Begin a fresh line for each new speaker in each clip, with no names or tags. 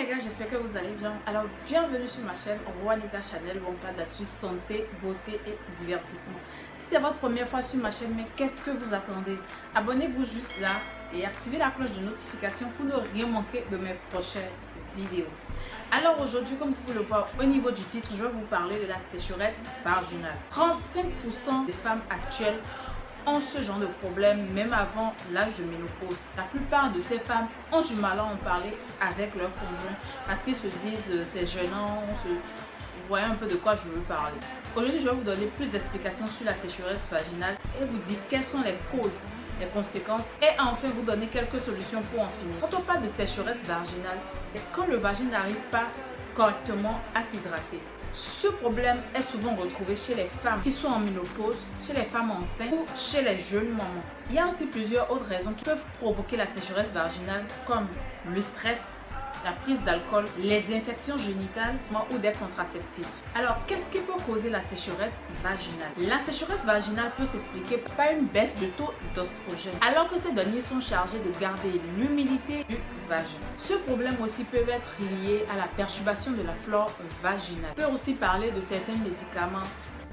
les gars, j'espère que vous allez bien. Alors, bienvenue sur ma chaîne Juanita Chanel où on parle d'astuces santé, beauté et divertissement. Si c'est votre première fois sur ma chaîne, mais qu'est-ce que vous attendez? Abonnez-vous juste là et activez la cloche de notification pour ne rien manquer de mes prochaines vidéos. Alors aujourd'hui, comme vous pouvez le voir au niveau du titre, je vais vous parler de la sécheresse vaginale. 35% des femmes actuelles ont ce genre de problème même avant l'âge de ménopause. La plupart de ces femmes ont du mal à en parler avec leur conjoint parce qu'ils se disent c'est gênant, vous voyez un peu de quoi je veux parler. Aujourd'hui, je vais vous donner plus d'explications sur la sécheresse vaginale et vous dire quelles sont les causes, les conséquences et enfin vous donner quelques solutions pour en finir. Quand on parle de sécheresse vaginale, c'est quand le vagin n'arrive pas correctement à s'hydrater. Ce problème est souvent retrouvé chez les femmes qui sont en ménopause, chez les femmes enceintes ou chez les jeunes mamans. Il y a aussi plusieurs autres raisons qui peuvent provoquer la sécheresse vaginale comme le stress, la prise d'alcool, les infections génitales ou des contraceptifs. Alors, qu'est-ce qui peut causer la sécheresse vaginale? La sécheresse vaginale peut s'expliquer par une baisse de taux d'oestrogène, alors que ces derniers sont chargés de garder l'humidité du vagin. Ce problème aussi peut être lié à la perturbation de la flore vaginale. On peut aussi parler de certains médicaments.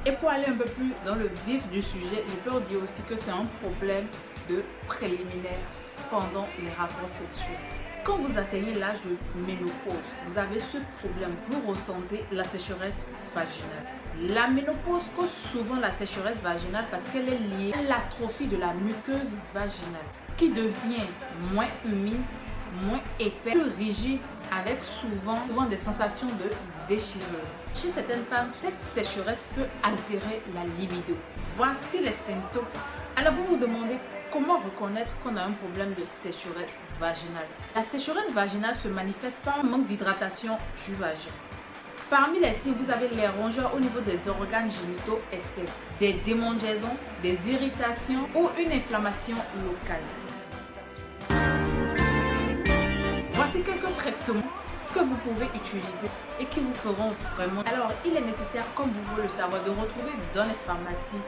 Et pour aller un peu plus dans le vif du sujet, je peux dire aussi que c'est un problème de préliminaire pendant les rapports sexuels. Quand vous atteignez l'âge de ménopause, vous avez ce problème, vous ressentez la sécheresse vaginale. La ménopause cause souvent la sécheresse vaginale parce qu'elle est liée à l'atrophie de la muqueuse vaginale qui devient moins humide, moins épais, plus rigide avec souvent des sensations de déchirure. Chez certaines femmes, cette sécheresse peut altérer la libido. Voici les symptômes. Alors vous vous demandez comment reconnaître qu'on a un problème de sécheresse vaginale. La sécheresse vaginale se manifeste par un manque d'hydratation du vagin. Parmi les signes, vous avez les rongeurs au niveau des organes génitaux externes, des démangeaisons, des irritations ou une inflammation locale. Voici quelques traitements que vous pouvez utiliser et qui vous feront vraiment. Alors, il est nécessaire, comme vous pouvez le savoir, de retrouver dans les pharmacies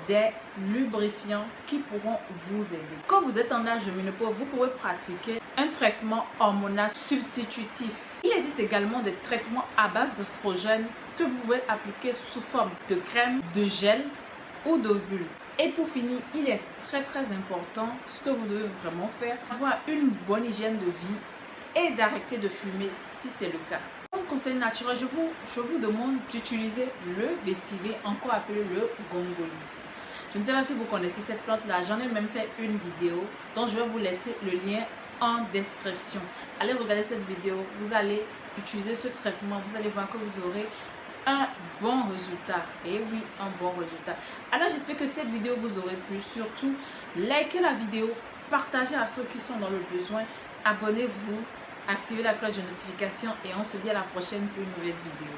des lubrifiants qui pourront vous aider. Quand vous êtes en âge de ménopause, vous pouvez pratiquer un traitement hormonal substitutif. Il existe également des traitements à base d'oestrogène que vous pouvez appliquer sous forme de crème, de gel ou d'ovule. Et pour finir, il est très important, ce que vous devez vraiment faire, avoir une bonne hygiène de vie et d'arrêter de fumer si c'est le cas. Comme conseil naturel, je vous demande d'utiliser le vétiver, encore appelé le gongoli. Je ne sais pas si vous connaissez cette plante-là, j'en ai même fait une vidéo, donc je vais vous laisser le lien en description. Allez regarder cette vidéo, vous allez utiliser ce traitement, vous allez voir que vous aurez un bon résultat. Et oui, un bon résultat. Alors j'espère que cette vidéo vous aurait plu. Surtout, likez la vidéo, partagez à ceux qui sont dans le besoin, abonnez-vous, activez la cloche de notification et on se dit à la prochaine pour une nouvelle vidéo.